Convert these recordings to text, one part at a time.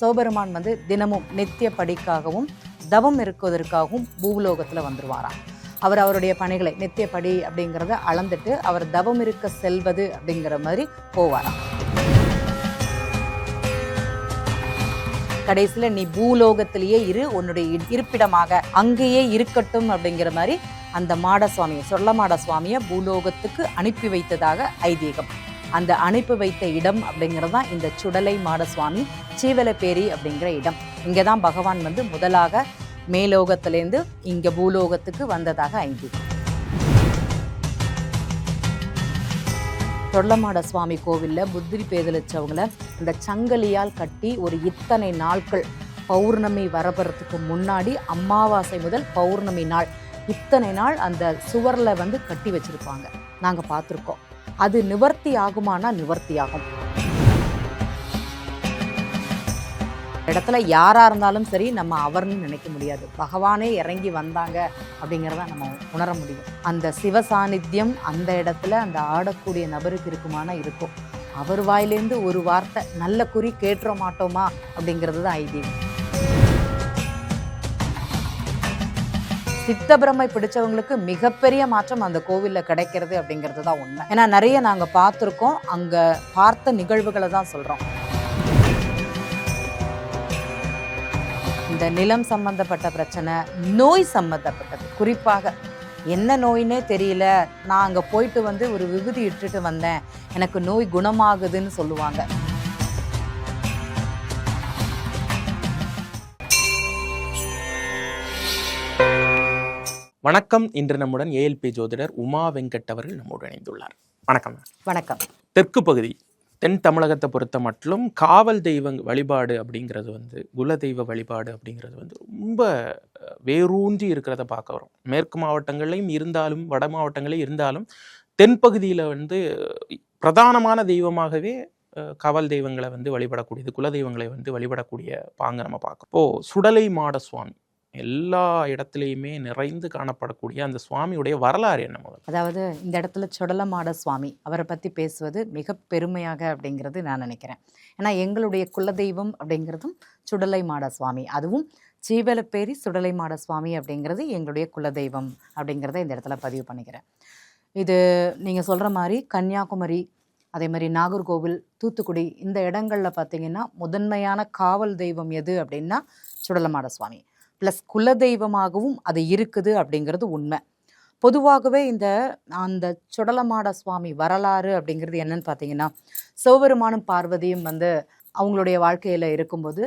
சிவபெருமான் வந்து தினமும் நித்திய படிக்காகவும் தவம் இருக்குவதற்காகவும் பூலோகத்தில் வந்துருவாராம். அவருடைய பணிகளை நித்திய படி அப்படிங்கிறத அளந்துட்டு அவர் தவம் இருக்க செல்வது அப்படிங்கிற மாதிரி போவாராம். கடைசியில் நீ பூலோகத்திலேயே இரு, உன்னுடைய இருப்பிடமாக அங்கேயே இருக்கட்டும் அப்படிங்கிற மாதிரி அந்த மாடசுவாமியை சொர்ணமாட சுவாமியை பூலோகத்துக்கு அனுப்பி வைத்ததாக ஐதீகம். அந்த அனுப்பி வைத்த இடம் அப்படிங்கிறது தான் இந்த சுடலை மாடசுவாமி சீவலப்பேரி அப்படிங்கிற இடம். இங்கே தான் பகவான் வந்து முதலாக மேலோகத்திலேருந்து இங்கே பூலோகத்துக்கு வந்ததாக ஐதீகம். சொர்ணமாட சுவாமி கோவிலில் புத்திரி பேதலிச்சவங்கள இந்த சங்கலியால் கட்டி ஒரு இத்தனை நாட்கள் பௌர்ணமி வரப்பறதுக்கு முன்னாடி அமாவாசை முதல் பௌர்ணமி நாள் இத்தனை நாள் அந்த சுவரில் வந்து கட்டி வச்சுருப்பாங்க. நாங்கள் பார்த்துருக்கோம். அது நிவர்த்தி ஆகுமானா நிவர்த்தி ஆகும். இடத்துல யாராக இருந்தாலும் சரி நம்ம அவர்னு நினைக்க முடியாது. பகவானே இறங்கி வந்தாங்க அப்படிங்கிறத நம்ம உணர முடியும். அந்த சிவ சாநித்தியம் அந்த இடத்துல அந்த ஆடக்கூடிய நபருக்கு இருக்குமானா இருக்கும். அவர் வாயிலேருந்து ஒரு வார்த்தை நல்ல குறி கேட்டுற மாட்டோமா அப்படிங்கிறது தான் ஐதீகம். சித்தபிரமை பிடிச்சவங்களுக்கு மிகப்பெரிய மாற்றம் அந்த கோவிலில் கிடைக்கிறது அப்படிங்கிறது தான் உண்மை. ஏன்னா நிறைய நாங்கள் பார்த்துருக்கோம். அங்கே பார்த்த நிகழ்வுகளை தான் சொல்கிறோம். இந்த நிலம் சம்பந்தப்பட்ட பிரச்சனை, நோய் சம்பந்தப்பட்டது, குறிப்பாக என்ன நோயினே தெரியல, நான் அங்கே போயிட்டு வந்து ஒரு விபூதி இட்டுட்டு வந்தேன், எனக்கு நோய் குணமாகுதுன்னு சொல்லுவாங்க. வணக்கம். இன்று நம்முடன் ஏஎல்பி ஜோதிடர் உமா வெங்கட் அவர்கள் நம்மோடு இணைந்துள்ளார். வணக்கம். வணக்கம். தெற்கு பகுதி தென் தமிழகத்தை பொறுத்த மட்டும் காவல் தெய்வ வழிபாடு அப்படிங்கிறது வந்து குலதெய்வ வழிபாடு அப்படிங்கிறது வந்து ரொம்ப வேரூன்றி இருக்கிறத பார்க்க வரும். மேற்கு மாவட்டங்களையும் இருந்தாலும் வட மாவட்டங்களையும் இருந்தாலும் தென்பகுதியில் வந்து பிரதானமான தெய்வமாகவே காவல் தெய்வங்களை வந்து வழிபடக்கூடியது, குலதெய்வங்களை வந்து வழிபடக்கூடிய பாங்க நம்ம பார்க்கறோம். இப்போது சுடலை மாட சுவாமி எல்லா இடத்துலையுமே நிறைந்து காணப்படக்கூடிய அந்த சுவாமியுடைய வரலாறு என்ன முதல்? அதாவது இந்த இடத்துல சுடலமாட சுவாமி அவரை பற்றி பேசுவது மிக பெருமையாக அப்படிங்கிறது நான் நினைக்கிறேன். ஏன்னா எங்களுடைய குலதெய்வம் அப்படிங்கிறதும் சுடலை மாட சுவாமி, அதுவும் சீவலப்பேரி சுடலை மாட சுவாமி அப்படிங்கிறது எங்களுடைய குலதெய்வம் அப்படிங்கிறத இந்த இடத்துல பதிவு பண்ணிக்கிறேன். இது நீங்கள் சொல்கிற மாதிரி கன்னியாகுமரி, அதே மாதிரி நாகர்கோவில், தூத்துக்குடி இந்த இடங்களில் பார்த்திங்கன்னா முதன்மையான காவல் தெய்வம் எது அப்படின்னா சுடலமாட சுவாமி ப்ளஸ் குலதெய்வமாகவும் அது இருக்குது அப்படிங்கிறது உண்மை. பொதுவாகவே அந்த சுடலமாட சுவாமி வரலாறு அப்படிங்கிறது என்னன்னு பார்த்தீங்கன்னா, சிவபெருமானும் பார்வதியும் வந்து அவங்களுடைய வாழ்க்கையில் இருக்கும்போது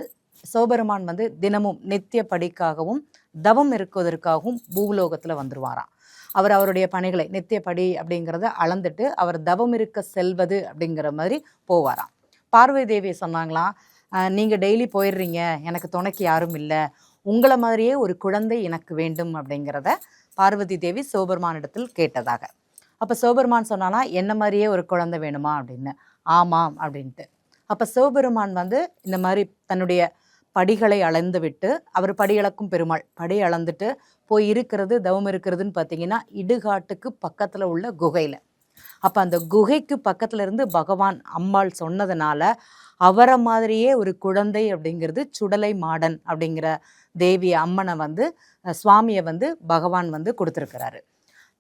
சிவபெருமான் வந்து தினமும் நித்திய படிக்காகவும் தவம் இருக்குவதற்காகவும் பூலோகத்தில் வந்துருவாராம். அவருடைய பணிகளை நித்திய படி அப்படிங்கிறத அளந்துட்டு அவர் தவம் இருக்க செல்வது அப்படிங்கிற மாதிரி போவாராம். பார்வதி தேவியை சொன்னாங்களாம், நீங்கள் டெய்லி போயிடுறீங்க, எனக்கு துணைக்கு யாரும் இல்லை, உங்களை மாதிரியே ஒரு குழந்தை எனக்கு வேண்டும் அப்படிங்கிறத பார்வதி தேவி சிவபெருமானிடத்தில் கேட்டதாக. அப்போ சிவபெருமான் சொன்னானா, என்ன மாதிரியே ஒரு குழந்தை வேணுமா அப்படின்னு. ஆமாம் அப்படின்ட்டு. அப்போ சிவபெருமான் வந்து இந்த மாதிரி தன்னுடைய படிகளை அளந்து விட்டு, அவர் படி அளக்கும் பெருமாள், படி அளந்துட்டு போய் இருக்கிறது தவம் இருக்கிறதுன்னு பார்த்தீங்கன்னா இடுகாட்டுக்கு பக்கத்தில் உள்ள குகையில். அப்போ அந்த குகைக்கு பக்கத்தில் இருந்து பகவான் அம்பாள் சொன்னதுனால அவரை மாதிரியே ஒரு குழந்தை அப்படிங்கிறது சுடலை மாடன் அப்படிங்கிற தேவி அம்மனை வந்து சுவாமியை வந்து பகவான் வந்து கொடுத்துருக்கிறாரு.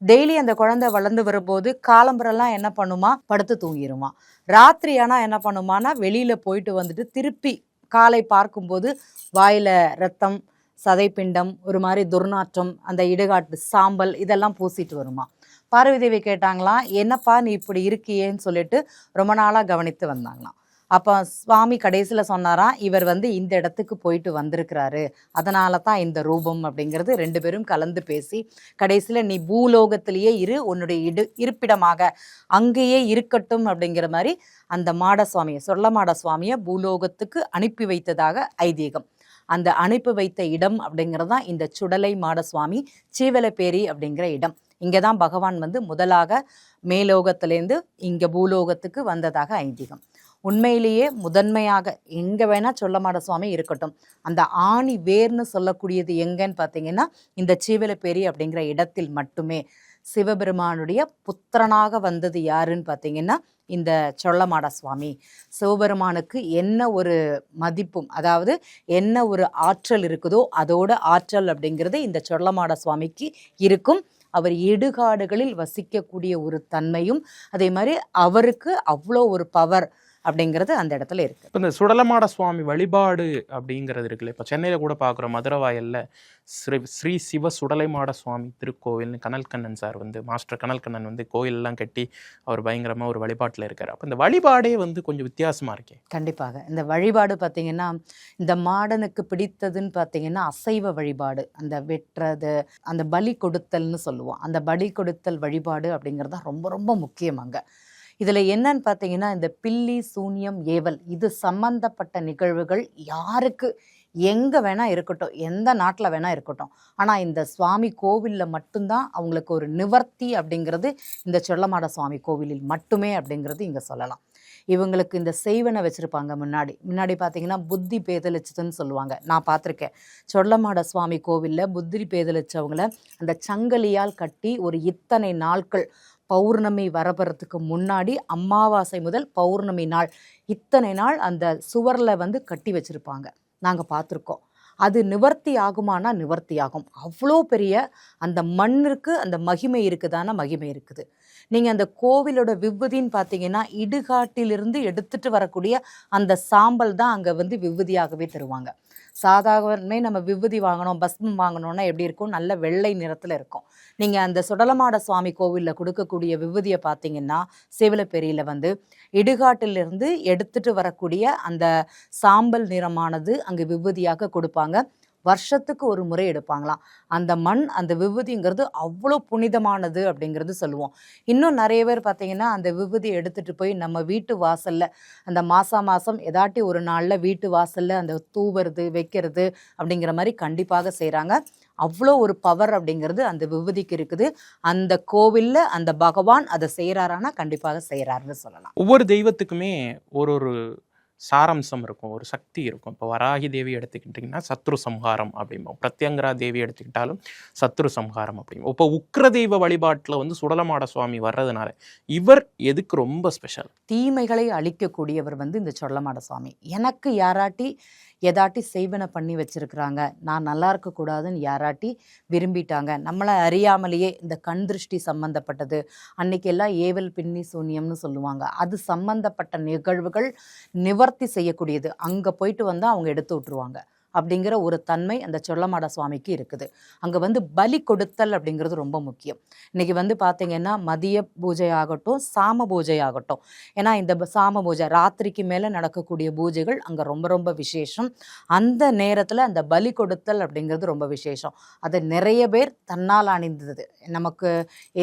டெய்லி அந்த குழந்தை வளர்ந்து வரும்போது காலம்பரெல்லாம் என்ன பண்ணுமா, படுத்து தூங்கிடுமா. ராத்திரி ஆனால் என்ன பண்ணுமானா வெளியில் போயிட்டு வந்துட்டு திருப்பி காலை பார்க்கும்போது வாயில் ரத்தம், சதைப்பிண்டம், ஒரு மாதிரி துர்நாற்றம், அந்த இடுகாட்டு சாம்பல் இதெல்லாம் பூசிட்டு வருமா. பார்வதி தேவி கேட்டாங்களாம், என்னப்பா நீ இப்படி இருக்கியேன்னு சொல்லிட்டு ரொம்ப நாளாக கவனித்து வந்தாங்களாம். அப்போ சுவாமி கடைசியில் சொன்னாராம், இவர் வந்து இந்த இடத்துக்கு போயிட்டு வந்திருக்கிறாரு, அதனால தான் இந்த ரூபம் அப்படிங்கிறது. ரெண்டு பேரும் கலந்து பேசி கடைசியில் நீ பூலோகத்திலேயே இரு, உன்னுடைய இருப்பிடமாக அங்கேயே இருக்கட்டும் அப்படிங்கிற மாதிரி அந்த மாடசுவாமியை சொர்ணமாட சுவாமியை பூலோகத்துக்கு அனுப்பி வைத்ததாக ஐதீகம். அந்த அனுப்பி வைத்த இடம் அப்படிங்கிறது தான் இந்த சுடலை மாடசுவாமி சீவலப்பேரி அப்படிங்கிற இடம். இங்கே தான் பகவான் வந்து முதலாக மேலோகத்திலேருந்து இங்கே பூலோகத்துக்கு வந்ததாக ஐதீகம். உண்மையிலேயே முதன்மையாக எங்கே வேணால் சொர்ணமாட சுவாமி இருக்கட்டும், அந்த ஆணி வேர்னு சொல்லக்கூடியது எங்கன்னு பார்த்தீங்கன்னா இந்த சீவலப்பேரி அப்படிங்கிற இடத்தில் மட்டுமே. சிவபெருமானுடைய புத்திரனாக வந்தது யாருன்னு பார்த்தீங்கன்னா இந்த சொள்ளமாட சுவாமி? சிவபெருமானுக்கு என்ன ஒரு மதிப்பும், அதாவது என்ன ஒரு ஆற்றல் இருக்குதோ அதோட ஆற்றல் அப்படிங்கிறது இந்த சொள்ளமாட சுவாமிக்கு இருக்கும். அவர் இடுகாடுகளில் வசிக்கக்கூடிய ஒரு தன்மையும், அதே மாதிரி அவருக்கு அவ்வளோ ஒரு பவர் அப்படிங்கிறது அந்த இடத்துல இருக்கு. இப்போ இந்த சுடலமாட சுவாமி வழிபாடு அப்படிங்கிறது இருக்குல்ல, இப்போ சென்னையில் கூட பார்க்குறோம், மதுரவாயல்ல ஸ்ரீ சிவ சுடலைமாட சுவாமி திருக்கோவில்னு கனல்கண்ணன் சார் வந்து, மாஸ்டர் கனல்கண்ணன் வந்து கோயிலெல்லாம் கட்டி அவர் பயங்கரமாக ஒரு வழிபாட்டில் இருக்கார். அப்போ இந்த வழிபாடே வந்து கொஞ்சம் வித்தியாசமாக இருக்கே. கண்டிப்பாக இந்த வழிபாடு பார்த்திங்கன்னா, இந்த மாடனுக்கு பிடித்ததுன்னு பார்த்திங்கன்னா அசைவ வழிபாடு, அந்த வெட்டுறது, அந்த பலி கொடுத்தல்னு சொல்லுவோம். அந்த பலி கொடுத்தல் வழிபாடு அப்படிங்கிறது தான் ரொம்ப ரொம்ப முக்கியம் அங்கே. இதில் என்னன்னு பார்த்தீங்கன்னா, இந்த பில்லி சூன்யம் ஏவல் இது சம்பந்தப்பட்ட நிகழ்வுகள் யாருக்கு எங்கே வேணால் இருக்கட்டும், எந்த நாட்டில் வேணால் இருக்கட்டும், ஆனால் இந்த சுவாமி கோவிலில் மட்டும்தான் அவங்களுக்கு ஒரு நிவர்த்தி அப்படிங்கிறது இந்த சொள்ளமாட சுவாமி கோவிலில் மட்டுமே அப்படிங்கிறது இங்கே சொல்லலாம். இவங்களுக்கு இந்த செய்வனை வச்சுருப்பாங்க. முன்னாடி பார்த்தீங்கன்னா புத்தி பேதலிச்சதுன்னு சொல்லுவாங்க. நான் பார்த்துருக்கேன். சொள்ளமாட சுவாமி கோவிலில் புத்தி பேதலிச்சவங்கள அந்த சங்கிலியால் கட்டி ஒரு இத்தனை நாட்கள், பௌர்ணமி வரப்பறதுக்கு முன்னாடி அமாவாசை முதல் பௌர்ணமி நாள் இத்தனை நாள் அந்த சுவரில் வந்து கட்டி வச்சுருப்பாங்க. நாங்கள் பார்த்துருக்கோம். அது நிவர்த்தி ஆகுமானா நிவர்த்தி ஆகும். அவ்வளோ பெரிய அந்த மண்ணிற்கு அந்த மகிமை இருக்குதானா மகிமை இருக்குது. நீங்கள் அந்த கோவிலோட விபூதின்னு பார்த்தீங்கன்னா, இடுகாட்டிலிருந்து எடுத்துகிட்டு வரக்கூடிய அந்த சாம்பல் தான் அங்கே வந்து விபூதியாகவே தருவாங்க. சாதாரணமே நம்ம விபூதி வாங்கணும், பஸ்மம் வாங்கணும்னா எப்படி இருக்கும்? நல்ல வெள்ளை நிறத்தில் இருக்கும். நீங்கள் அந்த சுடலமாட சுவாமி கோவிலில் கொடுக்கக்கூடிய விபூதியை பார்த்தீங்கன்னா, சேவலப்பேரியில் வந்து இடுகாட்டிலிருந்து எடுத்துகிட்டு வரக்கூடிய அந்த சாம்பல் நிறமானது அங்கே விபூதியாக கொடுப்பாங்க. வருஷத்துக்கு ஒரு முறை எடுப்பாங்களாம். அந்த மண், அந்த விபூதிங்கிறது அவ்வளோ புனிதமானது அப்படிங்கிறது சொல்லுவோம். இன்னும் நிறைய பேர் பார்த்தீங்கன்னா, அந்த விபூதியை எடுத்துகிட்டு போய் நம்ம வீட்டு வாசலில் அந்த மாதம் ஏதாட்டி ஒரு நாளில் வீட்டு வாசலில் அந்த தூவுறது வைக்கிறது அப்படிங்கிற மாதிரி கண்டிப்பாக செய்கிறாங்க. அவ்வளோ ஒரு பவர் அப்படிங்கிறது அந்த விபூதிக்கு இருக்குது. அந்த கோவிலில் அந்த பகவான் அதை செய்கிறாரானா கண்டிப்பாக செய்கிறாருன்னு சொல்லலாம். ஒவ்வொரு தெய்வத்துக்குமே ஒரு சாரம்சம் இருக்கும், ஒரு சக்தி இருக்கும். இப்போ வராகி தேவி எடுத்துக்கிட்டிங்கன்னா சத்ரு சம்ஹாரம் அப்படிம்போம், பிரத்யங்கரா தேவி எடுத்துக்கிட்டாலும் சத்ரு சம்ஹாரம் அப்படிம்போம். இப்போ உக்ர தெய்வ வழிபாட்டில் வந்து சுடலமாட சுவாமி வர்றதுனால இவர் எதுக்கு ரொம்ப ஸ்பெஷல்? தீமைகளை அழிக்கக்கூடியவர் வந்து இந்த சொடலமாட சுவாமி. எனக்கு யாராட்டி எதாட்டி செய்வனை பண்ணி வச்சிருக்கிறாங்க, நான் நல்லா இருக்கக்கூடாதுன்னு யாராட்டி விரும்பிட்டாங்க, நம்மளை அறியாமலேயே இந்த கண் திருஷ்டி சம்பந்தப்பட்டது, அன்னைக்கு எல்லாம் ஏவல் பின்னி சூன்யம்னு சொல்லுவாங்க, அது சம்பந்தப்பட்ட நிகழ்வுகள் நிவர்த்தி செய்யக்கூடியது. அங்கே போயிட்டு வந்தால் அவங்க எடுத்து விட்டுருவாங்க அப்படிங்கிற ஒரு தன்மை அந்த சொள்ளமாட சுவாமிக்கு இருக்குது. அங்கே வந்து பலி கொடுத்தல் அப்படிங்கிறது ரொம்ப முக்கியம். இன்றைக்கி வந்து பார்த்திங்கன்னா மதிய பூஜை ஆகட்டும், சாம பூஜை ஆகட்டும், ஏன்னா இந்த சாம பூஜை ராத்திரிக்கு மேலே நடக்கக்கூடிய பூஜைகள் அங்கே ரொம்ப ரொம்ப விசேஷம். அந்த நேரத்தில் அந்த பலி கொடுத்தல் அப்படிங்கிறது ரொம்ப விசேஷம். அதை நிறைய பேர் தன்னால் அணிந்தது, நமக்கு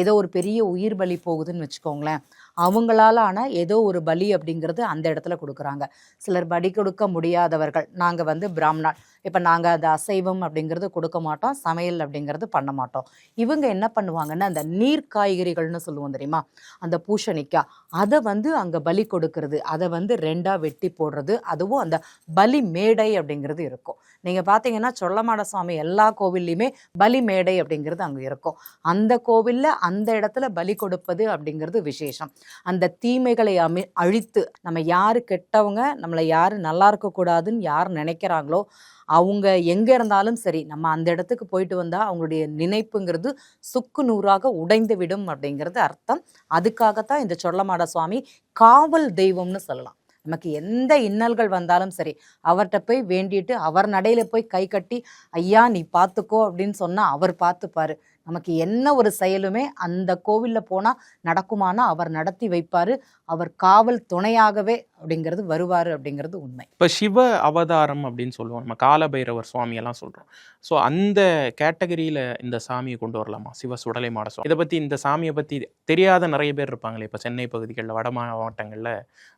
ஏதோ ஒரு பெரிய உயிர் பலி போகுதுன்னு வச்சுக்கோங்களேன், அவங்களாலான ஏதோ ஒரு பலி அப்படிங்கிறது அந்த இடத்துல கொடுக்குறாங்க. சிலர் பலி கொடுக்க முடியாதவர்கள், நாங்கள் வந்து பிராமணர், இப்போ நாங்கள் அந்த அசைவம் அப்படிங்கிறது கொடுக்க மாட்டோம், சமையல் அப்படிங்கிறது பண்ண மாட்டோம். இவங்க என்ன பண்ணுவாங்கன்னா, அந்த நீர் காய்கறிகள்னு சொல்லுவோம் தெரியுமா, அந்த பூசணிக்காய், அதை வந்து அங்கே பலி கொடுக்கறது, அதை வந்து ரெண்டாக வெட்டி போடுறது, அதுவும் அந்த பலி மேடை அப்படிங்கிறது இருக்கும். நீங்கள் பார்த்தீங்கன்னா சொள்ளமாட சுவாமி எல்லா கோவில்லையுமே பலி மேடை அப்படிங்கிறது அங்கே இருக்கும். அந்த கோவிலில் அந்த இடத்துல பலி கொடுப்பது அப்படிங்கிறது விசேஷம். அந்த தீமைகளை அழித்து, நம்ம யார் கெட்டவங்க, நம்மளை யார் நல்லா இருக்கக்கூடாதுன்னு யார் நினைக்கிறாங்களோ அவங்க எங்கே இருந்தாலும் சரி, நம்ம அந்த இடத்துக்கு போயிட்டு வந்தால் அவங்களுடைய நினைப்புங்கிறது சுக்கு நூறாக உடைந்து விடும் அப்படிங்கிறது அர்த்தம். அதுக்காகத்தான் இந்த சொள்ளமாட சுவாமி காவல் தெய்வம்னு சொல்லலாம். நமக்கு எந்த இன்னல்கள் வந்தாலும் சரி, அவர்கிட்ட போய் வேண்டிட்டு அவர் நடையில் போய் கை கட்டி ஐயா நீ பார்த்துக்கோ அப்படின்னு சொன்னால் அவர் பார்த்துப்பார். நமக்கு என்ன ஒரு செயலுமே அந்த கோவிலில் போனால் நடக்குமானா அவர் நடத்தி வைப்பார். அவர் காவல் துணையாகவே அப்படிங்கிறது வருவார் அப்படிங்கிறது உண்மை. இப்போ சிவ அவதாரம் அப்படின்னு சொல்லுவோம், நம்ம காலபைரவர் சுவாமியெல்லாம் சொல்கிறோம். ஸோ அந்த கேட்டகரியில் இந்த சாமியை கொண்டு வரலாமா, சிவ சுடலைமாட சுவாமி? இதை பற்றி, இந்த சாமியை பற்றி தெரியாத நிறைய பேர் இருப்பாங்களே இப்போ சென்னை பகுதிகளில், வட மாவட்டங்களில்,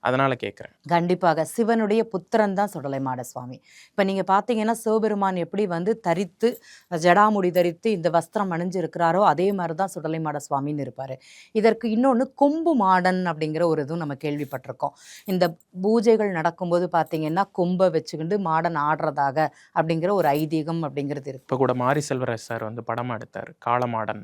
அதனால் கேட்குறேன். கண்டிப்பாக சிவனுடைய புத்திரன் தான் சுடலைமாட சுவாமி. இப்போ நீங்கள் பார்த்தீங்கன்னா சிவபெருமான் எப்படி வந்து தரித்து ஜடாமுடி தரித்து இந்த வஸ்திரம் அணிஞ்சு இருக்கிறாரோ அதே மாதிரி தான் சுடலைமாட சுவாமின்னு இருப்பார். இதற்கு இன்னொன்று கொம்பு மாடன் அப்படிங்கிற ஒரு இதுவும் நம்ம கேள்விப்பட்டிருக்கோம். இந்த பூஜைகள் நடக்கும்போது பார்த்தீங்கன்னா கொம்பை வச்சுக்கிண்டு மாடன் ஆடுறதாக அப்படிங்கிற ஒரு ஐதீகம் அப்படிங்கிறது இருக்கு. இப்போ கூட மாரி செல்வராஜ் சார் வந்து படம் எடுத்தார் காளமாடன்.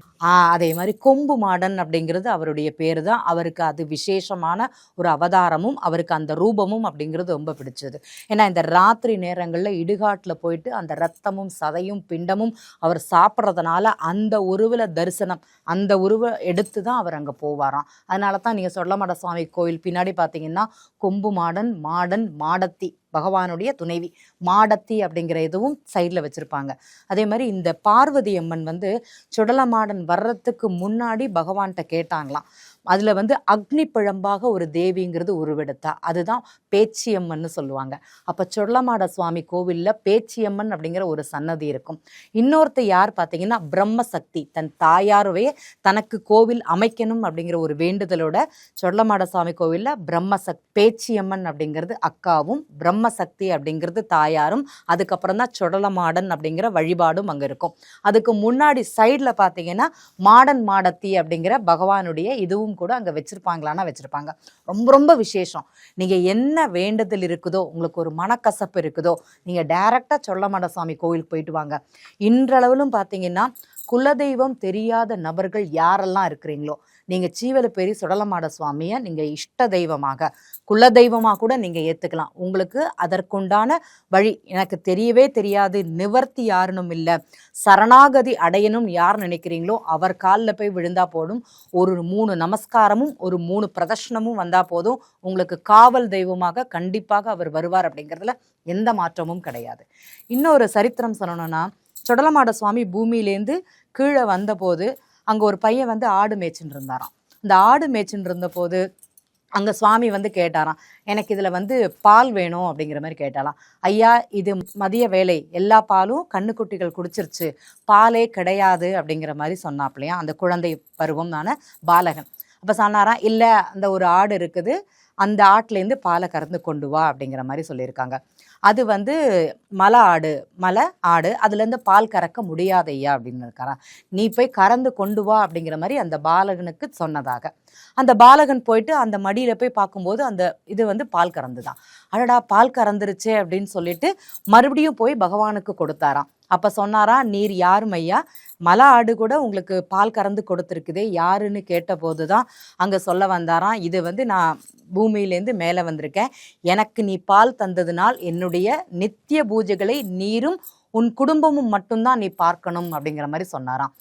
அதே மாதிரி கொம்பு மாடன் அப்படிங்கிறது அவருடைய பேர் தான். அவருக்கு அது விசேஷமான ஒரு அவதாரமும் அவருக்கு அந்த ரூபமும் அப்படிங்கிறது ரொம்ப பிடிச்சது. ஏன்னா இந்த ராத்திரி நேரங்களில் இடுகாட்டில் போயிட்டு அந்த ரத்தமும் சதையும் பிண்டமும் அவர் சாப்பிட்றதுனால அந்த உருவில் தரிசனம், அந்த உருவை எடுத்து தான் அவர் அங்கே போவாராம். அதனால தான் நீங்கள் சொடலமாட சுவாமி கோயில் பின்னாடி பார்த்தீங்கன்னா கொம்பு மாடன், மாடன், மாடத்தி, பகவானுடைய துணைவி மாடத்தி அப்படிங்கிற இதுவும் சைடில் வச்சுருப்பாங்க. அதே மாதிரி இந்த பார்வதி அம்மன் வந்து சுடலமாடன் வர்றதுக்கு முன்னாடி பகவான்கிட்ட கேட்டாங்களாம். அதில் வந்து அக்னி பிழம்பாக ஒரு தேவிங்கிறது உருவெடுத்தா, அதுதான் பேச்சியம்மன்னு சொல்லுவாங்க. அப்போ சுடலமாட சுவாமி கோவிலில் பேச்சியம்மன் அப்படிங்கிற ஒரு சன்னதி இருக்கும். இன்னொருத்த யார் பார்த்தீங்கன்னா பிரம்மசக்தி, தன் தாயாரவே தனக்கு கோவில் அமைக்கணும் அப்படிங்கிற ஒரு வேண்டுதலோட சுடலமாட சுவாமி கோவிலில் பேச்சியம்மன் அப்படிங்கிறது அக்காவும், பிரம்மசக்தி அப்படிங்கிறது தாயாரும், அதுக்கப்புறம் தான் சுடலமாடன் அப்படிங்கிற வழிபாடும் அங்கே இருக்கும். அதுக்கு முன்னாடி சைடில் பார்த்தீங்கன்னா மாடன் மாடத்தி அப்படிங்கிற பகவானுடைய இதுவும் கூட அங்கே வச்சுருப்பாங்களான்னா வச்சுருப்பாங்க. ரொம்ப ரொம்ப விசேஷம். நீங்கள் என்ன வேண்டுதல் இருக்குதோ, உங்களுக்கு ஒரு மனக்கசப்பு இருக்குதோ, நீங்கள் டைரெக்டாக சொடலமாட சுவாமி கோவிலுக்கு போயிட்டு வாங்க. இன்றளவிலும் பார்த்தீங்கன்னா குலதெய்வம் தெரியாத நபர்கள் யாரெல்லாம் இருக்கிறீங்களோ, நீங்கள் சீவலப்பேரி சுடலமாட சுவாமியை நீங்கள் இஷ்ட தெய்வமாக, குலதெய்வமாக கூட நீங்கள் ஏற்றுக்கலாம். உங்களுக்கு அதற்குண்டான வழி எனக்கு தெரியவே தெரியாது, நிவர்த்தி யாருனும் இல்லை, சரணாகதி அடையணும் யார் நினைக்கிறீங்களோ அவர் காலில் போய் விழுந்தா போதும். ஒரு 3 நமஸ்காரமும் ஒரு 3 பிரதர்ஷனமும் வந்தால் போதும். உங்களுக்கு காவல் தெய்வமாக கண்டிப்பாக அவர் வருவார் அப்படிங்கிறதுல எந்த மாற்றமும் கிடையாது. இன்னொரு சரித்திரம் சொல்லணும்னா, சுடலமாட சுவாமி பூமியிலேருந்து கீழே வந்தபோது அங்கே ஒரு பையன் வந்து ஆடு மேய்ச்சின்னு இருந்தாராம். இந்த ஆடு மேய்ச்சின்னு இருந்தபோது அங்கே சுவாமி வந்து கேட்டாராம், எனக்கு இதில் வந்து பால் வேணும் அப்படிங்கிற மாதிரி கேட்டாலாம். ஐயா, இது மதிய வேலை, எல்லா பாலும் கண்ணுக்குட்டிகள் குடிச்சிருச்சு, பாலே கிடையாது அப்படிங்கிற மாதிரி சொன்னாப்லையா அந்த குழந்தை பருவம் தானே பாலகன். அப்போ சொன்னாராம், இல்லை அந்த ஒரு ஆடு இருக்குது, அந்த ஆட்டுலேருந்து பாலை கறந்து கொண்டு வா அப்படிங்கிற மாதிரி சொல்லியிருக்காங்க. அது வந்து மலை ஆடு, அதுலேருந்து பால் கறக்க முடியாது ஐயா அப்படின்னு இருக்காராம். நீ போய் கறந்து கொண்டு வா அப்படிங்கிற மாதிரி அந்த பாலகனுக்கு சொன்னதாக. அந்த பாலகன் போயிட்டு அந்த மடியில் போய் பார்க்கும்போது அந்த இது வந்து பால் கறந்து தான். அடடா, பால் கறந்துருச்சே அப்படின்னு சொல்லிட்டு மறுபடியும் போய் பகவானுக்கு கொடுத்தாராம். அப்போ சொன்னாரா, நீர் யாரும் ஐயா, மலை ஆடு கூட உங்களுக்கு பால் கறந்து கொடுத்துருக்குதே, யாருன்னு கேட்டபோது தான் அங்கே சொல்ல வந்தாராம், இது வந்து நான் பூமியிலேருந்து மேலே வந்திருக்கேன், எனக்கு நீ பால் தந்ததுனால் என்னுடைய நித்திய பூஜைகளை நீரும் உன் குடும்பமும் மட்டும்தான் நீ பார்க்கணும் அப்படிங்கிற மாதிரி சொன்னாராம்.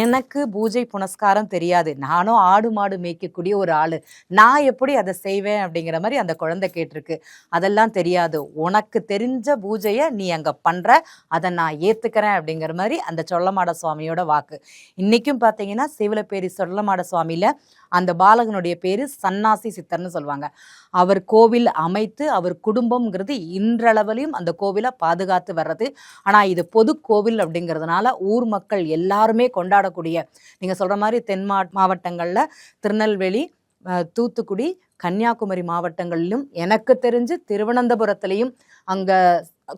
எனக்கு பூஜை புனஸ்காரம் தெரியாது, நானும் ஆடு மாடு மேய்க்கக்கூடிய ஒரு ஆள், நான் எப்படி அதை செய்வேன் அப்படிங்கிற மாதிரி அந்த குழந்தை கேட்டிருக்கு. அதெல்லாம் தெரியாது, உனக்கு தெரிஞ்ச பூஜையை நீ அங்கே பண்ணுற, அதை நான் ஏற்றுக்கிறேன் அப்படிங்கிற மாதிரி அந்த சொடலமாட சுவாமியோட வாக்கு. இன்றைக்கும் பார்த்தீங்கன்னா சீவலப்பேரி சொடலமாட சுவாமியில் அந்த பாலகனுடைய பேர் சன்னாசி சித்தர்னு சொல்லுவாங்க. அவர் கோவில் அமைத்து அவர் குடும்பம்ங்கிறது இன்றளவிலையும் அந்த கோவிலை பாதுகாத்து வர்றது. ஆனால் இது பொது கோவில் அப்படிங்கிறதுனால ஊர் மக்கள் எல்லாருமே கொண்டாடக்கூடிய, நீங்கள் சொல்கிற மாதிரி தென் மாவட்டங்களில் திருநெல்வேலி, தூத்துக்குடி, கன்னியாகுமரி மாவட்டங்களிலும் எனக்கு தெரிஞ்சு திருவனந்தபுரத்துலேயும் அங்கே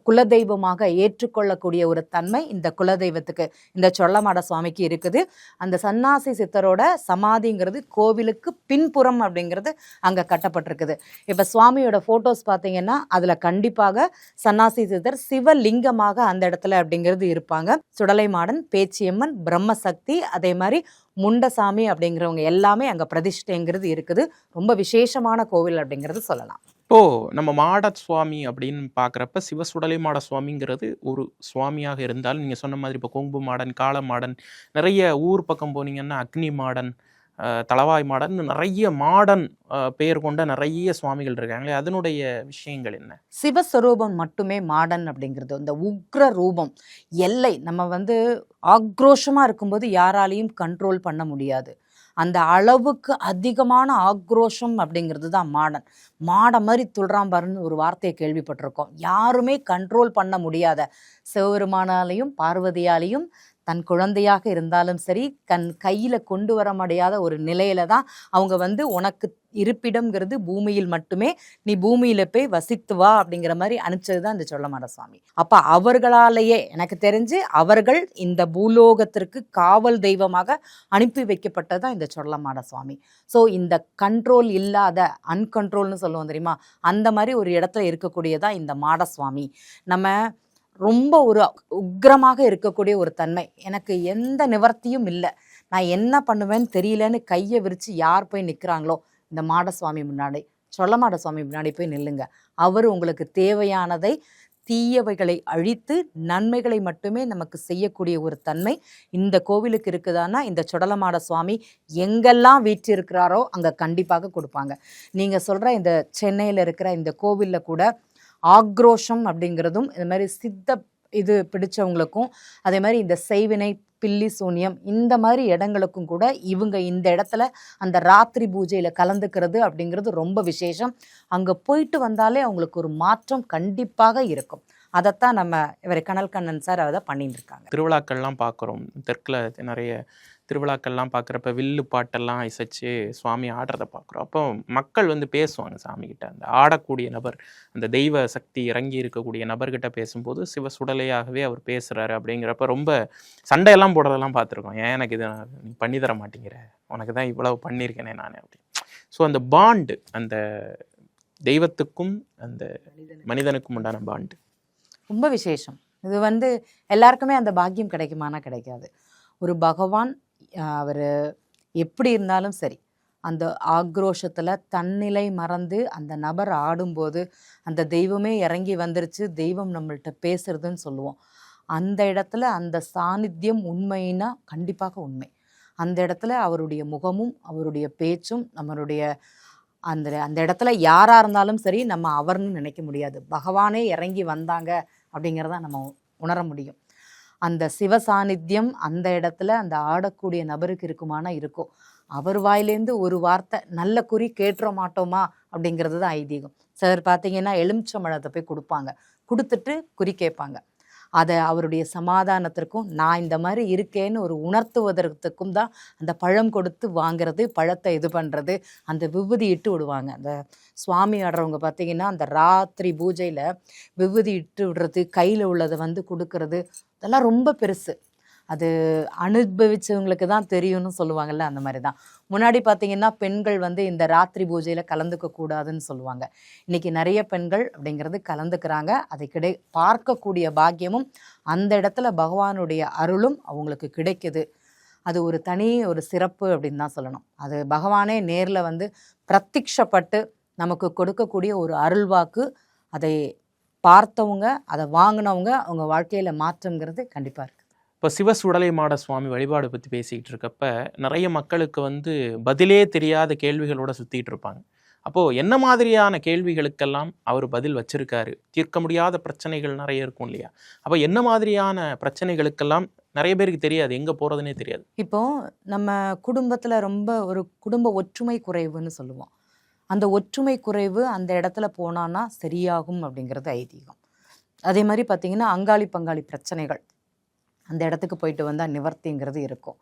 குலதெய்வமாக ஏற்றுக்கொள்ளக்கூடிய ஒரு தன்மை இந்த குலதெய்வத்துக்கு, இந்த சொடலமாட சுவாமிக்கு இருக்குது. அந்த சன்னாசி சித்தரோட சமாதிங்கிறது கோவிலுக்கு பின்புறம் அப்படிங்கிறது அங்கே கட்டப்பட்டிருக்குது. இப்போ சுவாமியோட ஃபோட்டோஸ் பார்த்தீங்கன்னா அதில் கண்டிப்பாக சன்னாசி சித்தர் சிவலிங்கமாக அந்த இடத்துல அப்படிங்கிறது இருப்பாங்க. சுடலைமாடன், பேச்சியம்மன், பிரம்மசக்தி, அதே மாதிரி முண்டசாமி அப்படிங்கிறவங்க எல்லாமே அங்கே பிரதிஷ்டைங்கிறது இருக்குது. ரொம்ப விசேஷமான கோவில் அப்படிங்கிறது சொல்லலாம். இப்போது நம்ம மாட சுவாமி அப்படின்னு பார்க்குறப்ப சிவசுடலை மாட சுவாமிங்கிறது ஒரு சுவாமியாக இருந்தால், நீங்கள் சொன்ன மாதிரி இப்போ கொங்கு மாடன், காள மாடன், நிறைய ஊர் பக்கம் போனீங்கன்னா அக்னி மாடன், தளவாய் மாடன், நிறைய மாடன் பெயர் கொண்ட நிறைய சுவாமிகள் இருக்காங்களே, அதனுடைய விஷயங்கள் என்ன? சிவஸ்வரூபம் மட்டுமே மாடன் அப்படிங்கிறது இந்த உக்ர ரூபம், எல்லை. நம்ம வந்து ஆக்ரோஷமாக இருக்கும்போது யாராலையும் கண்ட்ரோல் பண்ண முடியாது. அந்த அளவுக்கு அதிகமான ஆக்ரோஷம் அப்படிங்கிறது தான் மாடன். மாடை மாதிரி துள்றான் பாருன்னு ஒரு வார்த்தையை கேள்விப்பட்டிருக்கோம். யாருமே கண்ட்ரோல் பண்ண முடியாத, சிவபெருமானாலையும் பார்வதியாலையும் தன் குழந்தையாக இருந்தாலும் சரி, கையில் கொண்டு வர முடியாத ஒரு நிலையில தான் அவங்க வந்து உனக்கு இருப்பிடம்ங்கிறது பூமியில் மட்டுமே, நீ பூமியில போய் வசித்து வா அப்படிங்கிற மாதிரி அனுப்பிச்சது தான் இந்த சொல்லமாட சுவாமி. அப்போ அவர்களாலேயே எனக்கு தெரிஞ்சு அவர்கள் இந்த பூலோகத்திற்கு காவல் தெய்வமாக அனுப்பி வைக்கப்பட்டதான் இந்த சொல்லமாட சுவாமி. ஸோ இந்த கண்ட்ரோல் இல்லாத அன்கண்ட்ரோல்னு சொல்லுவோம் தெரியுமா, அந்த மாதிரி ஒரு இடத்துல இருக்கக்கூடியதான் இந்த மாடசுவாமி. நம்ம ரொம்ப ஒரு உக்கிரமாக இருக்கக்கூடிய ஒரு தன்மை, எனக்கு எந்த நிவர்த்தியும் இல்லை, நான் என்ன பண்ணுவேன்னு தெரியலன்னு கையை விரித்து யார் போய் நிற்கிறாங்களோ இந்த மாடசுவாமி முன்னாடி, சொல்லமாட சுவாமி முன்னாடி போய் நில்லுங்க. அவர் உங்களுக்கு தேவையானதை, தீயவைகளை அழித்து நன்மைகளை மட்டுமே நமக்கு செய்யக்கூடிய ஒரு தன்மை இந்த கோவிலுக்கு இருக்குதானா, இந்த சுடலமாட சுவாமி எங்கெல்லாம் வீற்றிருக்கிறாரோ அங்கே கண்டிப்பாக கொடுப்பாங்க. நீங்கள் சொல்கிற இந்த சென்னையில் இருக்கிற இந்த கோவிலில் கூட ஆக்ரோஷம் அப்படிங்கிறதும் இந்த மாதிரி சித்த இது பிடிச்சவங்களுக்கும், அதே மாதிரி இந்த செய்வினை பில்லி சூன்யம் இந்த மாதிரி இடங்களுக்கும் கூட இவங்க இந்த இடத்துல அந்த ராத்திரி பூஜையில் கலந்துக்கிறது அப்படிங்கிறது ரொம்ப விசேஷம். அங்கே போயிட்டு வந்தாலே அவங்களுக்கு ஒரு மாற்றம் கண்டிப்பாக இருக்கும். அதைத்தான் நம்ம இவர் கனல் கண்ணன் சார் அதை பண்ணிட்டு இருக்காங்க. திருவிழாக்கள்லாம் பார்க்குறோம், தெற்கில் நிறைய திருவிழாக்கள்லாம் பார்க்குறப்ப வில்லு பாட்டெல்லாம் இசைச்சு சுவாமி ஆடுறதை பார்க்குறோம். அப்போ மக்கள் வந்து பேசுவாங்க சாமிக்கிட்ட. அந்த ஆடக்கூடிய நபர், அந்த தெய்வ சக்தி இறங்கி இருக்கக்கூடிய நபர்கிட்ட பேசும்போது சிவ சுடலையாகவே அவர் பேசுகிறாரு அப்படிங்கிறப்ப ரொம்ப சண்டையெல்லாம் போடுறதெல்லாம் பார்த்துருக்கோம். ஏன் எனக்கு இதை நீ பண்ணி தர மாட்டேங்கிற, உனக்கு தான் இவ்வளவு பண்ணியிருக்கேனே நான் அப்படி. ஸோ அந்த பாண்டு, அந்த தெய்வத்துக்கும் அந்த மனிதனுக்கும் உண்டான பாண்டு ரொம்ப விசேஷம். இது வந்து எல்லாருக்குமே அந்த பாக்கியம் கிடைக்குமானா கிடைக்காது. ஒரு பகவான் அவர் எப்படி இருந்தாலும் சரி, அந்த ஆக்ரோஷத்தில் தன்னிலை மறந்து அந்த நபர் ஆடும்போது அந்த தெய்வமே இறங்கி வந்துருச்சு, தெய்வம் நம்மள்கிட்ட பேசுறதுன்னு சொல்லுவோம். அந்த இடத்துல அந்த சாநித்தியம் உண்மைன்னா கண்டிப்பாக உண்மை. அந்த இடத்துல அவருடைய முகமும் அவருடைய பேச்சும் நம்மளுடைய அந்த அந்த இடத்துல யாராக இருந்தாலும் சரி நம்ம அவர்னு நினைக்க முடியாது. பகவானே இறங்கி வந்தாங்க அப்படிங்கிறத நம்ம உணர முடியும். அந்த சிவசாநித்தியம் அந்த இடத்துல அந்த ஆடக்கூடிய நபருக்கு இருக்குமானா இருக்கும். அவர் வாயிலேருந்து ஒரு வார்த்தை நல்ல குறி கேட்டுற மாட்டோமா அப்படிங்கிறது தான் ஐதீகம். சிலர் பார்த்தீங்கன்னா எலுமிச்சம்பழத்தை போய் கொடுப்பாங்க, கொடுத்துட்டு குறி கேட்பாங்க. அதை அவருடைய சமாதானத்திற்கும் நான் இந்த மாதிரி இருக்கேன்னு ஒரு உணர்த்துவதற்கும் தான் அந்த பழம் கொடுத்து வாங்கிறது, பழத்தை இது பண்ணுறது, அந்த விபூதி இட்டு விடுவாங்க. அந்த சுவாமி ஆடுறவங்க பார்த்திங்கன்னா அந்த ராத்திரி பூஜையில் விபூதி இட்டு விடுறது, கையில் உள்ளதை வந்து கொடுக்கறது, இதெல்லாம் ரொம்ப பெருசு. அது அனுபவிச்சவங்களுக்கு தான் தெரியும்னு சொல்லுவாங்கள்ல, அந்த மாதிரி தான். முன்னாடி பார்த்திங்கன்னா பெண்கள் வந்து இந்த ராத்திரி பூஜையில் கலந்துக்க கூடாதுன்னு சொல்லுவாங்க. இன்றைக்கி நிறைய பெண்கள் அப்படிங்கிறது கலந்துக்கிறாங்க. அதை பார்க்கக்கூடிய பாக்கியமும் அந்த இடத்துல பகவானுடைய அருளும் அவங்களுக்கு கிடைக்குது. அது ஒரு தனி ஒரு சிறப்பு அப்படின்னு தான் சொல்லணும். அது பகவானே நேரில் வந்து பிரத்யக்ஷப்பட்டு நமக்கு கொடுக்கக்கூடிய ஒரு அருள்வாக்கு. அதை பார்த்தவங்க, அதை வாங்கினவங்க அவங்க வாழ்க்கையில் மாற்றங்கிறது கண்டிப்பாக இருக்குது. இப்போ சிவ சுடலை மாட சுவாமி வழிபாடு பற்றி பேசிக்கிட்டு இருக்கப்ப நிறைய மக்களுக்கு வந்து பதிலே தெரியாத கேள்விகளோட சுற்றிட்டு இருப்பாங்க. அப்போது என்ன மாதிரியான கேள்விகளுக்கெல்லாம் அவர் பதில் வச்சிருக்காரு? தீர்க்க முடியாத பிரச்சனைகள் நிறைய இருக்கும் இல்லையா? அப்போ என்ன மாதிரியான பிரச்சனைகளுக்கெல்லாம் நிறைய பேருக்கு தெரியாது, எங்கே போகிறதுனே தெரியாது. இப்போது நம்ம குடும்பத்தில் ரொம்ப ஒரு குடும்ப ஒற்றுமை குறைவுன்னு சொல்லுவோம். அந்த ஒற்றுமை குறைவு அந்த இடத்துல போனான்னா சரியாகும் அப்படிங்கிறது ஐதீகம். அதே மாதிரி பார்த்திங்கன்னா அங்காளி பங்காளி பிரச்சனைகள் அந்த இடத்துக்கு போயிட்டு வந்தால் நிவர்த்திங்கிறது இருக்கும்.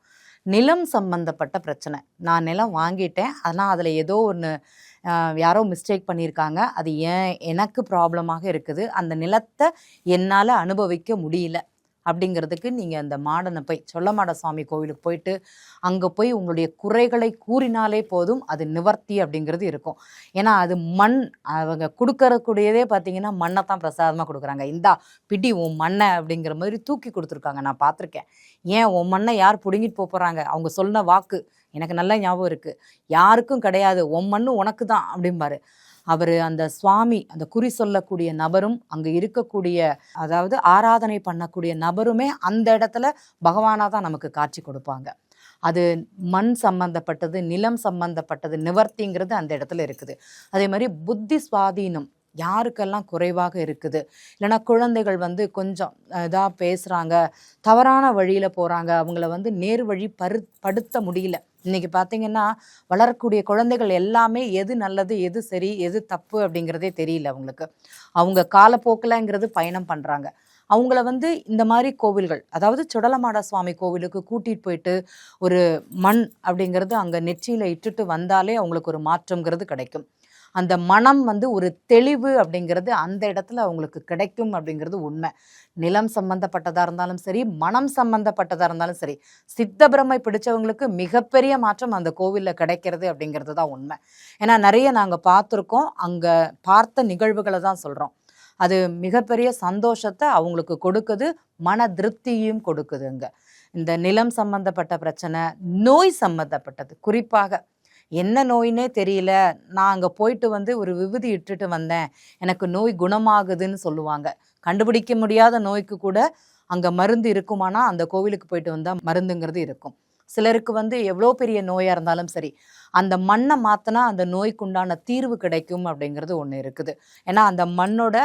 நிலம் சம்பந்தப்பட்ட பிரச்சனை, நான் நிலம் வாங்கிட்டேன், ஆனால் அதில் ஏதோ ஒன்று யாரோ மிஸ்டேக் பண்ணியிருக்காங்க, அது எனக்கு ப்ராப்ளமாக இருக்குது, அந்த நிலத்தை என்னால் அனுபவிக்க முடியல அப்படிங்கிறதுக்கு நீங்கள் அந்த மாடனை போய் சொல்லமாட சுவாமி கோவிலுக்கு போயிட்டு அங்கே போய் உங்களுடைய குறைகளை கூறினாலே போதும், அது நிவர்த்தி அப்படிங்கிறது இருக்கும். ஏன்னா அது மண், அவங்க கொடுக்கறக்கூடியதே பார்த்தீங்கன்னா மண்ணை தான் பிரசாதமாக கொடுக்குறாங்க. இந்தா பிடி உன் மண்ணை அப்படிங்கிற மாதிரி தூக்கி கொடுத்துருக்காங்க, நான் பார்த்துருக்கேன். ஏன் உன் மண்ணை யார் பிடுங்கிட்டு போகிறாங்க? அவங்க சொன்ன வாக்கு எனக்கு நல்லா ஞாபகம் இருக்குது, யாருக்கும் கிடையாது, உன் மண்ணு உனக்கு தான் அப்படிம்பாரு அவர். அந்த சுவாமி அந்த குறி சொல்லக்கூடிய நபரும் அங்கே இருக்கக்கூடிய அதாவது ஆராதனை பண்ணக்கூடிய நபருமே அந்த இடத்துல பகவானாக தான் நமக்கு காட்சி கொடுப்பாங்க. அது மண் சம்பந்தப்பட்டது, நிலம் சம்பந்தப்பட்டது, நிவர்த்திங்கிறது அந்த இடத்துல இருக்குது. அதே மாதிரி புத்தி சுவாதீனம் யாருக்கெல்லாம் குறைவாக இருக்குது, இல்லைனா குழந்தைகள் வந்து கொஞ்சம் இதாக பேசுகிறாங்க, தவறான வழியில் போகிறாங்க, அவங்கள வந்து நேர் வழி படுத்த முடியல. இன்றைக்கி பார்த்திங்கன்னா வளரக்கூடிய குழந்தைகள் எல்லாமே எது நல்லது, எது சரி, எது தப்பு அப்படிங்கிறதே தெரியல அவங்களுக்கு. அவங்க காலப்போக்கில்ங்கிறது பயணம் பண்ணுறாங்க. அவங்கள வந்து இந்த மாதிரி கோவில்கள், அதாவது சுடலமாட சுவாமி கோவிலுக்கு கூட்டிகிட்டு போயிட்டு ஒரு மண் அப்படிங்கிறது அங்கே நெற்றியில் இட்டுட்டு வந்தாலே அவங்களுக்கு ஒரு மாற்றங்கிறது கிடைக்கும். அந்த மனம் வந்து ஒரு தெளிவு அப்படிங்கிறது அந்த இடத்துல அவங்களுக்கு கிடைக்கும் அப்படிங்கிறது உண்மை. நிலம் சம்பந்தப்பட்டதாக இருந்தாலும் சரி, மனம் சம்பந்தப்பட்டதாக இருந்தாலும் சரி, சித்தபிரமை பிடிச்சவங்களுக்கு மிகப்பெரிய மாற்றம் அந்த கோவிலில் கிடைக்கிறது அப்படிங்கிறது தான் உண்மை. ஏன்னா நிறைய நாங்கள் பார்த்துருக்கோம், அங்கே பார்த்த நிகழ்வுகளை தான் சொல்கிறோம். அது மிகப்பெரிய சந்தோஷத்தை அவங்களுக்கு கொடுக்குது, மன திருப்தியும் கொடுக்குதுங்க. இந்த நிலம் சம்பந்தப்பட்ட பிரச்சனை, நோய் சம்பந்தப்பட்டது, குறிப்பாக என்ன நோயினே தெரியல, நான் அங்கே போயிட்டு வந்து ஒரு விபூதி இட்டுட்டு வந்தேன், எனக்கு நோய் குணமாகுதுன்னு சொல்லுவாங்க. கண்டுபிடிக்க முடியாத நோய்க்கு கூட அங்கே மருந்து இருக்குமானா அந்த கோவிலுக்கு போயிட்டு வந்தால் மருந்துங்கிறது இருக்கும். சிலருக்கு வந்து எவ்வளோ பெரிய நோயாக இருந்தாலும் சரி, அந்த மண்ணை மாற்றினா அந்த நோய்க்குண்டான தீர்வு கிடைக்கும் அப்படிங்கிறது ஒன்று இருக்குது. ஏன்னா அந்த மண்ணோட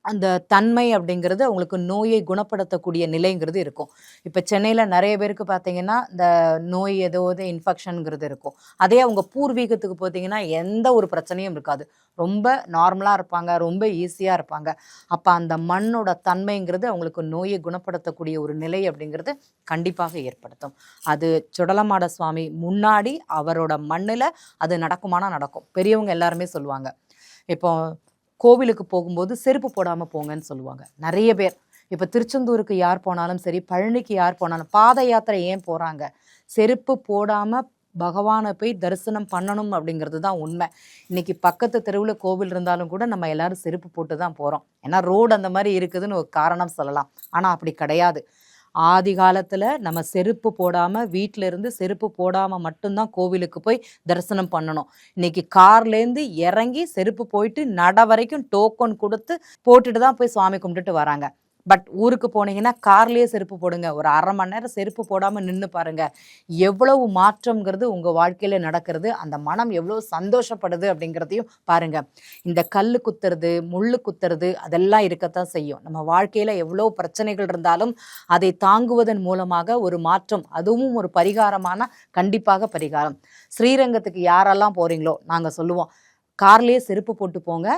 அந்த தன்மை அப்படிங்கிறது அவங்களுக்கு நோயை குணப்படுத்தக்கூடிய நிலைங்கிறது இருக்கும். இப்போ சென்னையில் நிறைய பேருக்கு பார்த்தீங்கன்னா இந்த நோய் ஏதாவது இன்ஃபெக்ஷனுங்கிறது இருக்கும். அதே அவங்க பூர்வீகத்துக்கு பார்த்தீங்கன்னா எந்த ஒரு பிரச்சனையும் இருக்காது, ரொம்ப நார்மலாக இருப்பாங்க, ரொம்ப ஈஸியாக இருப்பாங்க. அப்போ அந்த மண்ணோட தன்மைங்கிறது அவங்களுக்கு நோயை குணப்படுத்தக்கூடிய ஒரு நிலை அப்படிங்கிறது கண்டிப்பாக ஏற்படுத்தும். அது சுடலமாட சுவாமி முன்னாடி அவரோட மண்ணில் அது நடக்குமானா நடக்கும். பெரியவங்க எல்லாருமே சொல்லுவாங்க, இப்போ கோவிலுக்கு போகும்போது செருப்பு போடாமல் போங்கன்னு சொல்லுவாங்க நிறைய பேர். இப்போ திருச்செந்தூருக்கு யார் போனாலும் சரி, பழனிக்கு யார் போனாலும், பாத யாத்திரை ஏன் போகிறாங்க, செருப்பு போடாமல் பகவானை போய் தரிசனம் பண்ணணும் அப்படிங்கிறது தான் உண்மை. இன்றைக்கி பக்கத்து தெருவில் கோவில் இருந்தாலும் கூட நம்ம எல்லோரும் செருப்பு போட்டு தான் போகிறோம். ஏன்னா ரோடு அந்த மாதிரி இருக்குதுன்னு ஒரு காரணம் சொல்லலாம். ஆனால் அப்படி கிடையாது. ஆதி காலத்தில் நம்ம செருப்பு போடாமல், வீட்டில் இருந்து செருப்பு போடாமல் மட்டும்தான் கோவிலுக்கு போய் தரிசனம் பண்ணணும். இன்றைக்கி கார்லேருந்து இறங்கி செருப்பு போயிட்டு நட வரைக்கும் டோக்கன் கொடுத்து போட்டுட்டு தான் போய் சுவாமி கும்பிட்டுட்டு வராங்க. பட் ஊருக்கு போனீங்கன்னா கார்லேயே செருப்பு போடுங்க, ஒரு 1/2 மணி நேரம் செருப்பு போடாமல் நின்று பாருங்கள், எவ்வளவு மாற்றங்கிறது உங்கள் வாழ்க்கையில் நடக்கிறது, அந்த மனம் எவ்வளோ சந்தோஷப்படுது அப்படிங்கிறதையும் பாருங்கள். இந்த கல் குத்துறது, முள் குத்துறது அதெல்லாம் இருக்கத்தான் செய்யும். நம்ம வாழ்க்கையில் எவ்வளோ பிரச்சனைகள் இருந்தாலும் அதை தாங்குவதன் மூலமாக ஒரு மாற்றம், அதுவும் ஒரு பரிகாரமான கண்டிப்பாக பரிகாரம். ஸ்ரீரங்கத்துக்கு யாரெல்லாம் போகிறீங்களோ நாங்கள் சொல்லுவோம், கார்லேயே செருப்பு போட்டு போங்க,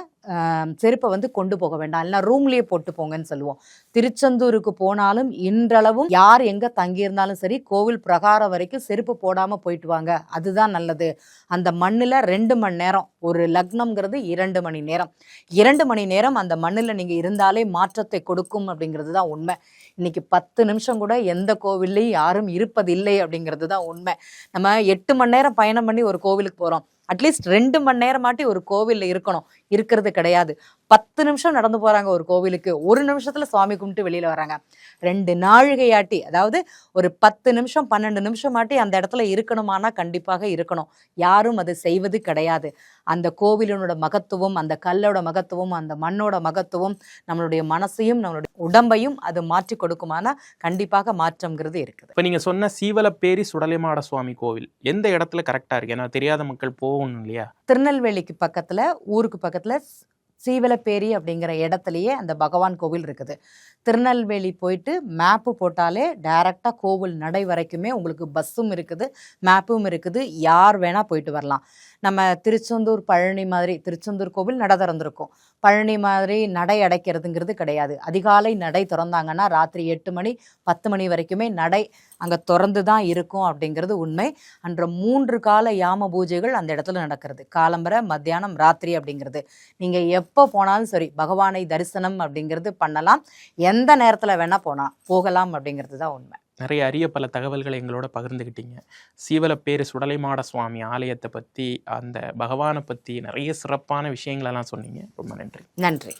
செருப்பை வந்து கொண்டு போக வேண்டாம், இல்லைனா ரூம்லேயே போட்டு போங்கன்னு சொல்லுவோம். திருச்செந்தூருக்கு போனாலும் இன்றளவும் யார் எங்கே தங்கியிருந்தாலும் சரி, கோவில் பிரகாரம் வரைக்கும் செருப்பு போடாமல் போயிட்டு வாங்க, அதுதான் நல்லது. அந்த மண்ணில் 2 மணி நேரம், ஒரு லக்னம்ங்கிறது 2 மணி நேரம், 2 மணி நேரம் அந்த மண்ணில் நீங்கள் இருந்தாலே மாற்றத்தை கொடுக்கும் அப்படிங்கிறது தான் உண்மை. இன்றைக்கி 10 நிமிஷம் கூட எந்த கோவில்லையும் யாரும் இருப்பதில்லை அப்படிங்கிறது தான் உண்மை. நம்ம 8 மணி நேரம் பயணம் பண்ணி ஒரு கோவிலுக்கு போகிறோம், அட்லீஸ்ட் 2 மணி நேரமாட்டி ஒரு கோவிலில் இருக்கணும், இருக்கிறது கிடையாது. 10 நிமிஷம் நடந்து போகிறாங்க ஒரு கோவிலுக்கு, 1 நிமிஷத்தில் சுவாமி கும்பிட்டு வெளியில் வராங்க. 2 நாழிகையாட்டி, அதாவது ஒரு 10 நிமிஷம் 12 நிமிஷமாட்டி அந்த இடத்துல இருக்கணுமானா கண்டிப்பாக இருக்கணும். யாரும் அதை செய்வது கிடையாது. அந்த கோவிலினோட மகத்துவம், அந்த கல்லோட மகத்துவம், அந்த மண்ணோட மகத்துவம் நம்மளுடைய மனசையும் நம்மளுடைய உடம்பையும் அது மாற்றி கொடுக்குமானா கண்டிப்பாக மாற்றம்ங்கிறது இருக்குது. இப்போ நீங்கள் சொன்ன சீவலப்பேரி சுடலைமாட சுவாமி கோவில் எந்த இடத்துல கரெக்டாக இருக்கு? ஏன்னா தெரியாத மக்கள் போகணும் இல்லையா? திருநெல்வேலிக்கு பக்கத்தில், ஊருக்கு பக்கத்தில் சீவலப்பேரி அப்படிங்கிற இடத்துலையே அந்த பகவான் கோவில் இருக்குது. திருநெல்வேலி போயிட்டு மேப்பு போட்டாலே டைரெக்டாக கோவில் நடை வரைக்குமே உங்களுக்கு பஸ்ஸும் இருக்குது, மேப்பும் இருக்குது, யார் வேணால் போயிட்டு வரலாம். நம்ம திருச்செந்தூர் பழனி மாதிரி, திருச்செந்தூர் கோவில் நடை திறந்திருக்கும், பழனி மாதிரி நடை அடைக்கிறதுங்கிறது கிடையாது. அதிகாலை நடை திறந்தாங்கன்னா ராத்திரி 8 மணி 10 மணி வரைக்குமே நடை அங்கே திறந்து தான் இருக்கும் அப்படிங்கிறது உண்மை. அன்ற 3 கால யாம பூஜைகள் அந்த இடத்துல நடக்கிறது, காலம்பரை, மத்தியானம், ராத்திரி அப்படிங்கிறது. நீங்கள் எப்போ போனாலும் சரி பகவானை தரிசனம் அப்படிங்கிறது பண்ணலாம், எந்த நேரத்தில் வேணால் போகலாம் அப்படிங்கிறது தான் உண்மை. நிறைய அரிய பல தகவல்களை எங்களோட பகிர்ந்துக்கிட்டீங்க. சீவலப்பேரி சுடலைமாட சுவாமி ஆலயத்தை பற்றி, அந்த பகவானை பற்றி நிறைய சிறப்பான விஷயங்களெல்லாம் சொன்னீங்க. ரொம்ப நன்றி. நன்றி.